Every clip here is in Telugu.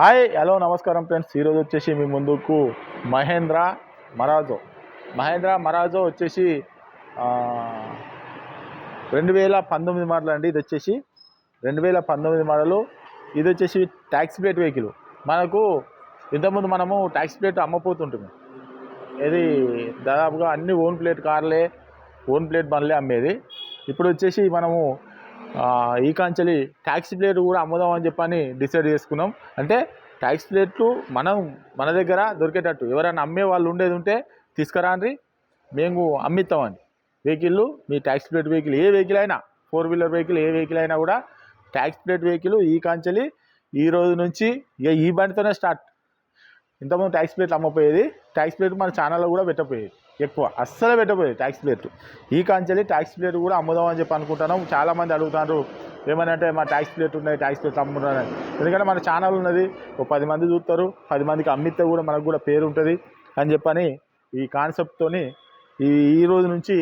హాయ్ హలో నమస్కారం ఫ్రెండ్స్. ఈరోజు వచ్చేసి మీ ముందుకు మహేంద్ర మరాజో వచ్చేసి 2019 మోడల్ అండి. ఇది వచ్చేసి 2019 మోడలు. ఇది వచ్చేసి ట్యాక్సీ ప్లేట్ వెహికల్. మనకు ఇంతకుముందు మనము ట్యాక్సీ ప్లేట్ అమ్మపోతుంటుంది. ఇది దాదాపుగా అన్ని ఓన్ ప్లేట్ కార్లే, ఓన్ ప్లేట్ బండ్లే అమ్మేది. ఇప్పుడు వచ్చేసి మనము ఈ కాంచెలి ట్యాక్సీ ప్లేట్ కూడా అమ్ముదామని చెప్పని డిసైడ్ చేసుకున్నాం. అంటే ట్యాక్సీ ప్లేట్లు మన దగ్గర దొరికేటట్టు ఎవరైనా అమ్మే వాళ్ళు ఉండేది ఉంటే తీసుకురాండ్రి, మేము అమ్మిస్తామని. వెహికల్ మీ ట్యాక్సీ ప్లేట్ వెహికల్ ఏ వెహికల్ అయినా, 4 వీలర్ వెహికల్ ఏ వెహికల్ అయినా కూడా ట్యాక్సీ ప్లేట్ వెహికల్ ఈ కాంచెలి ఈ రోజు నుంచి ఇక ఈ బండితోనే స్టార్ట్. ఇంతకుముందు ట్యాక్సీ ప్లేట్లు అమ్మపోయేది. ట్యాక్సీ ప్లేట్ మన ఛానల్లో కూడా పెట్టపోయేది, ఎక్కువ అస్సలు పెట్టపోయేది ట్యాక్సీ ప్లేట్. ఈ కాంచెలి ట్యాక్సీ ప్లేట్ కూడా అమ్ముదామని చెప్పి అనుకుంటున్నాం. చాలామంది అడుగుతారు ఏమని అంటే మా ట్యాక్సీ ప్లేట్ ఉన్నాయి, ట్యాక్సీ ప్లేట్ అమ్ముతున్నారని. ఎందుకంటే మన ఛానల్ ఉన్నది, ఒక 10 మంది చూస్తారు, 10 మందికి అమ్మితే కూడా మనకు కూడా పేరు ఉంటుంది అని చెప్పని ఈ కాన్సెప్ట్తోని ఈ రోజు నుంచి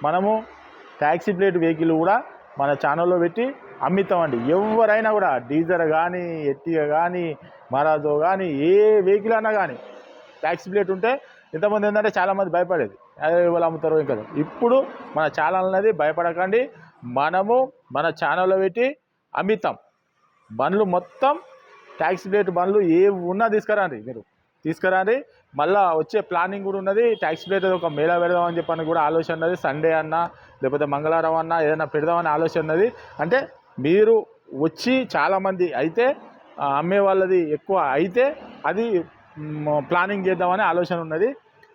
మనము ట్యాక్సీ ప్లేట్ వెహికల్ కూడా మన ఛానల్లో పెట్టి అమ్మిస్తామండి. ఎవరైనా కూడా డీజర్ కానీ, ఎట్టిగా కానీ, మరాజో కానీ, ఏ వెహికల్ అన్నా కానీ ట్యాక్సీ ప్లేట్ ఉంటే ఇంతమంది ఏంటంటే చాలామంది భయపడేది, అదే వాళ్ళు అమ్ముతారు ఇంకా. ఇప్పుడు మన ఛానల్ అనేది భయపడకండి, మనము మన ఛానల్లో పెట్టి అమ్మిస్తాం. బండ్లు మొత్తం ట్యాక్సీ ప్లేట్ బండ్లు ఏ ఉన్నా తీసుకురాండి. మళ్ళీ వచ్చే ప్లానింగ్ కూడా ఉన్నది. ట్యాక్సీ ప్లేట్ ఒక మేళా పెడదామని చెప్పని కూడా ఆలోచన ఉన్నది. సండే అన్నా లేకపోతే మంగళవారం అన్నా ఏదైనా పెడదామని ఆలోచన ఉన్నది. అంటే మీరు వచ్చి చాలామంది అయితే అమ్మే వాళ్ళది ఎక్కువ అయితే అది ప్లానింగ్ చేద్దామని ఆలోచన ఉన్నది.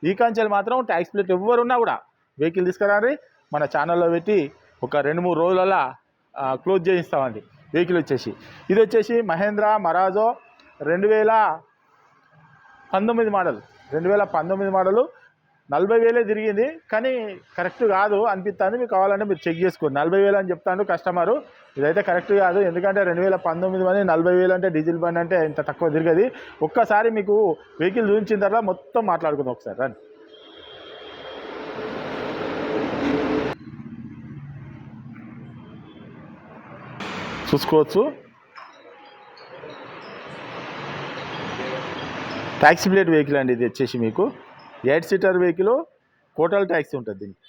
ఈ కాంచెలు మాత్రం ట్యాక్సీ ప్లేట్ ఎవరున్నా కూడా వెహికల్ తీసుకురాండి, మన ఛానల్లో పెట్టి ఒక 2-3 రోజులలో క్లోజ్ చేయిస్తామండి. వెహికల్ వచ్చేసి ఇది వచ్చేసి మహేంద్ర మరాజో 2019 మోడల్. 2019 మోడలు 40,000 తిరిగింది, కానీ కరెక్ట్ కాదు అనిపిస్తుంది. మీకు కావాలంటే మీరు చెక్ చేసుకోండి. 40,000 అని చెప్తాను కస్టమరు, ఇదైతే కరెక్ట్ కాదు. ఎందుకంటే 2019 అని 40,000 అంటే డీజిల్ బండి అంటే ఇంత తక్కువ తిరగది. ఒక్కసారి మీకు వెహికల్ చూపించిన తర్వాత మొత్తం మాట్లాడుకుందాం ఒకసారి రండి. చూసుకోవచ్చు, ట్యాక్సీ ప్లేట్ వెహికల్ అండి. ఇది వచ్చేసి మీకు 8 సీటర్ వెహికల్, టోటల్ ట్యాక్సీ ఉంటుంది దీనికి.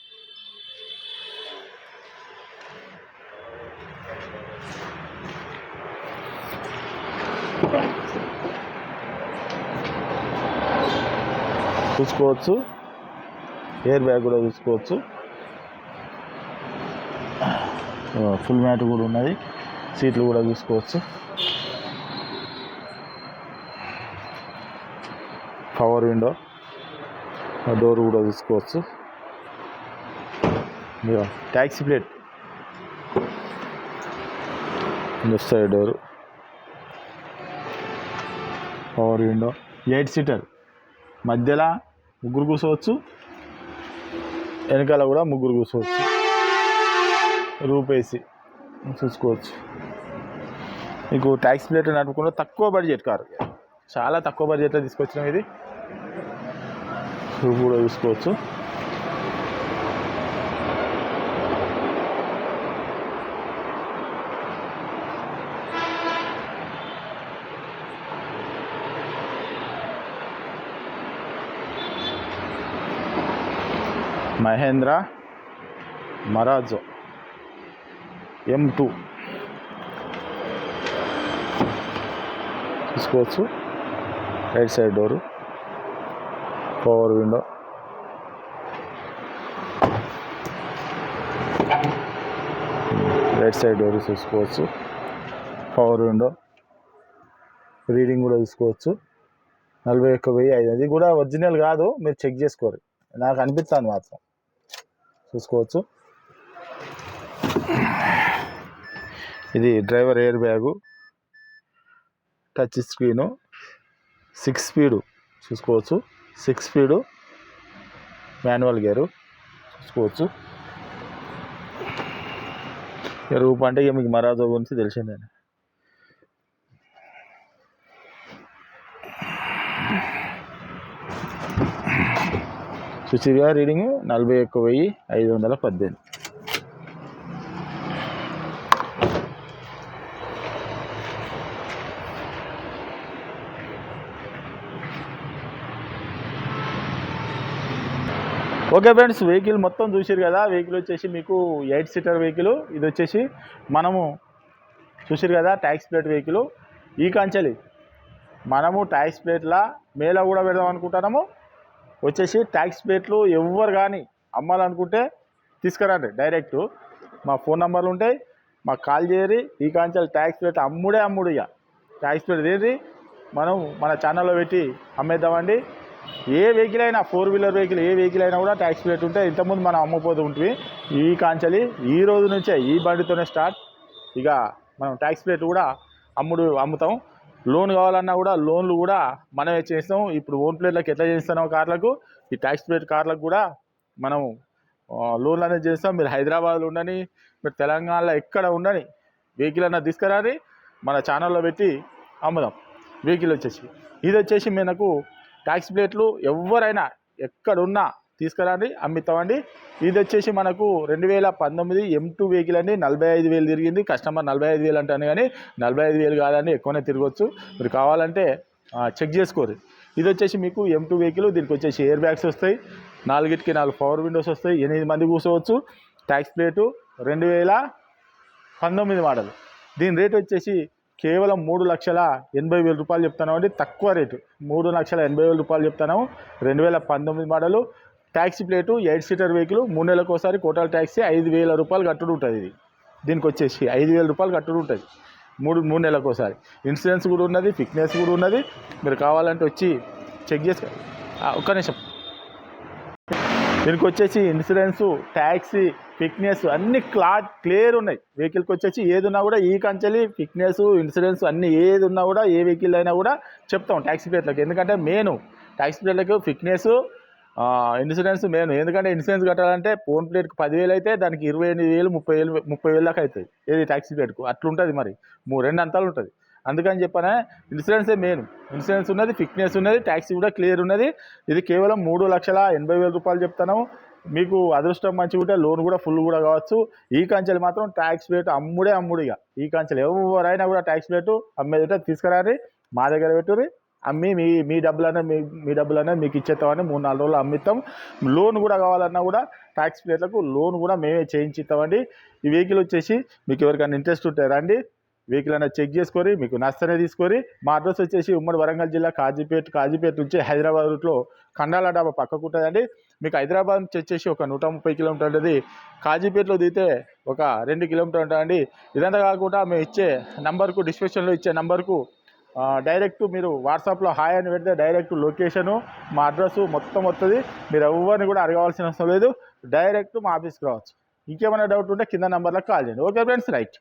చూసుకోవచ్చు, ఎయిర్ బ్యాగ్ కూడా చూసుకోవచ్చు, ఫుల్ మ్యాట్ కూడా ఉన్నది, సీట్లు కూడా చూసుకోవచ్చు, పవర్ విండో, డోర్ కూడా చూసుకోవచ్చు. Taxi plate left side door, power window, 8 seater, మధ్యలో 3 కూర్చోవచ్చు, వెనకాల కూడా 3 కూర్చోవచ్చు, రూప్ ఏసీ చూసుకోవచ్చు. మీకు ట్యాక్సీ ప్లేట్ నడుపుకుంటే తక్కువ బడ్జెట్ కారు, చాలా తక్కువ బడ్జెట్లో తీసుకొచ్చినాం. ఇది రూప్ కూడా చూసుకోవచ్చు. మహేంద్ర మరాజో M2 చూసుకోవచ్చు. Right side door, power window, right side door చూసుకోవచ్చు, పవర్ విండో, రీడింగ్ కూడా చూసుకోవచ్చు. 41,500. అది కూడా ఒరిజినల్ కాదు, మీరు చెక్ చేసుకోరు, నాకు అనిపిస్తుంది మాత్రం. చూసుకోవచ్చు, ఇది driver air bag, touch screen, 6 speed చూసుకోవచ్చు, 6 స్పీడు మాన్యువల్ గేరు చూసుకోవచ్చు. రూప్ అంటే ఇక మీకు మరాజో గురించి తెలిసిందే. చూసిగా రీడింగ్ 41,518. ఓకే ఫ్రెండ్స్, వెహికల్ మొత్తం చూసారు కదా. వెహికల్ వచ్చేసి మీకు 8 సీటర్ వెహికల్. ఇది వచ్చేసి మనము చూసారు కదా ట్యాక్స్ ప్లేట్ వెహికల్. ఈ కంచెలి మనము ట్యాక్స్ ప్లేట్లా మేలా కూడా పెడదాం అనుకుంటున్నాము. వచ్చేసి ట్యాక్స్ ప్లేట్లు ఎవరు కానీ అమ్మాలనుకుంటే తీసుకురండి. డైరెక్ట్ మా ఫోన్ నెంబర్లు ఉంటాయి, మాకు కాల్ చేయరి. ఈ కాంచెలు ట్యాక్స్ ప్లేట్ అమ్ముడు ఇక ట్యాక్స్ ప్లేట్ ఏది మనం మన ఛానల్లో పెట్టి అమ్మేద్దామండి. ఏ వెహికల్ అయినా 4 వీలర్ వెహికల్ ఏ వెహికల్ అయినా కూడా ట్యాక్స్ ప్లేట్ ఉంటే ఇంతకుముందు మనం అమ్మపోతూ ఉంటుంది. ఈ కాంచెలి ఈ రోజు నుంచే ఈ బండితోనే స్టార్ట్. ఇక మనం ట్యాక్స్ ప్లేట్ కూడా అమ్ముతాం. లోన్ కావాలన్నా కూడా లోన్లు కూడా మనమే చేస్తాం. ఇప్పుడు ఓన్ ప్లేట్లకు ఎట్లా చేస్తున్నాం కార్లకు, ఈ ట్యాక్స్ ప్లేట్ కార్లకు కూడా మనం లోన్లు అనేది చేస్తాం. మీరు హైదరాబాద్లో ఉండని, మీరు తెలంగాణలో ఎక్కడ ఉండని వెహికల్ అన్నా తీసుకురాని మన ఛానల్లో పెట్టి అమ్ముదాం. వెహికల్ వచ్చేసి ఇది వచ్చేసి మనకు ట్యాక్స్ ప్లేట్లు ఎవరైనా ఎక్కడున్నా తీసుకురండి, అమ్మిస్తామండి. ఇది వచ్చేసి మనకు 2019 M2 వెహికల్ అండి. 45,000 తిరిగింది. కస్టమర్ 45,000 అంటాను కానీ 45,000 కాదండి, ఎక్కువనే తిరగవచ్చు. మీరు కావాలంటే చెక్ చేసుకోరు. ఇది వచ్చేసి మీకు M2 వెహికల్. దీనికి వచ్చేసి ఎయిర్ బ్యాగ్స్ వస్తాయి, 4కి 4 పవర్ విండోస్ వస్తాయి, 8 మంది కూర్చోవచ్చు. Tax plate 2019 model. దీని రేట్ వచ్చేసి కేవలం 3,80,000 రూపాయలు చెప్తున్నాం అండి. తక్కువ రేటు 3,80,000 రూపాయలు చెప్తున్నాము. 2019 model. Taxi plate 8 seater vehicle. 3 నెలలకు ఒకసారి కోటల్ ట్యాక్సీ 5,000 రూపాయలు కట్టుడు ఉంటుంది. ఇది దీనికి వచ్చేసి 5,000 రూపాయలు కట్టుడు ఉంటుంది 3 నెలలకు ఒకసారి. ఇన్సూరెన్స్ కూడా ఉన్నది, ఫిట్నెస్ కూడా ఉన్నది. మీరు కావాలంటే వచ్చి చెక్ చేసి ఒక్క నిమిషం. దీనికి వచ్చేసి ఇన్సూరెన్సు, ట్యాక్సీ, ఫిట్నెస్ అన్నీ క్లియర్ ఉన్నాయి. వెహికల్కి వచ్చేసి ఏది ఉన్నా కూడా ఈ కంచెలి ఫిట్నెస్, ఇన్సూరెన్స్ అన్నీ ఏది ఉన్నా కూడా ఏ వెహికల్ అయినా కూడా చెప్తాం ట్యాక్సీ ప్లేట్లకు. ఎందుకంటే మెయిన్ ట్యాక్సీ ప్లేట్లకు ఫిట్నెస్, ఇన్సూరెన్స్ మెయిన్. ఎందుకంటే ఇన్సూరెన్స్ కట్టాలంటే ఫోన్ ప్లేట్కి 10,000 అయితే దానికి 28,000, 30,000 దాకా అవుతుంది. ఏది ట్యాక్సీ ప్లేట్కు అట్లుంటుంది. మరి 2 అంతాలు ఉంటుంది. అందుకని చెప్పానే ఇన్సూరెన్సే మెయిన్. ఇన్సూరెన్స్ ఉన్నది, ఫిట్నెస్ ఉన్నది, ట్యాక్సీ కూడా క్లియర్ ఉన్నది. ఇది కేవలం 3,80,000 రూపాయలు చెప్తాను. మీకు అదృష్టం మంచిగా ఉంటే లోన్ కూడా ఫుల్ కూడా కావచ్చు. ఈ కంచెలు మాత్రం ట్యాక్స్ ప్లేట్ అమ్ముడు ఇక. ఈ కంచెలు ఎవరైనా కూడా ట్యాక్స్ ప్లేటు అమ్మేది ఉంటే తీసుకురారి, మా దగ్గర పెట్టుర్రి. అమ్మి మీ డబ్బులనే మీకు ఇచ్చేస్తామని 3-4 రోజులు అమ్మిస్తాం. లోన్ కూడా కావాలన్నా కూడా ట్యాక్స్ ప్లేట్లకు లోన్ కూడా మేమే చేయించిస్తామండి. ఈ వెహికల్ వచ్చేసి మీకు ఎవరికైనా ఇంట్రెస్ట్ ఉంటే రండి, వెహికల్ అనేది చెక్ చేసుకొని మీకు నచ్చనే తీసుకొని. మా అడ్రస్ వచ్చేసి ఉమ్మడి వరంగల్ జిల్లా కాజీపేట నుంచి హైదరాబాద్ రూట్లో కండాల డాబా పక్కకు ఉంటుందండి. మీకు హైదరాబాద్ నుంచి వచ్చేసి ఒక 130 కిలోమీటర్ ఉంటుంది. కాజీపేటలో దిగితే ఒక 2 కిలోమీటర్ ఉంటుందండి. ఇదంతా కాకుండా మేము ఇచ్చే నంబర్కు, డిస్క్రిప్షన్లో ఇచ్చే నంబర్కు డైరెక్ట్ మీరు వాట్సాప్లో హాయ్ అని పెడితే డైరెక్ట్ లొకేషను, మా అడ్రస్ మొత్తం వస్తుంది. మీరు ఎవరిని కూడా అడగవలసిన అవసరం లేదు. డైరెక్ట్ మా ఆఫీస్కి రావచ్చు. ఇంకేమైనా డౌట్ ఉంటే కింద నెంబర్లకు కాల్ చేయండి. Okay friends, right.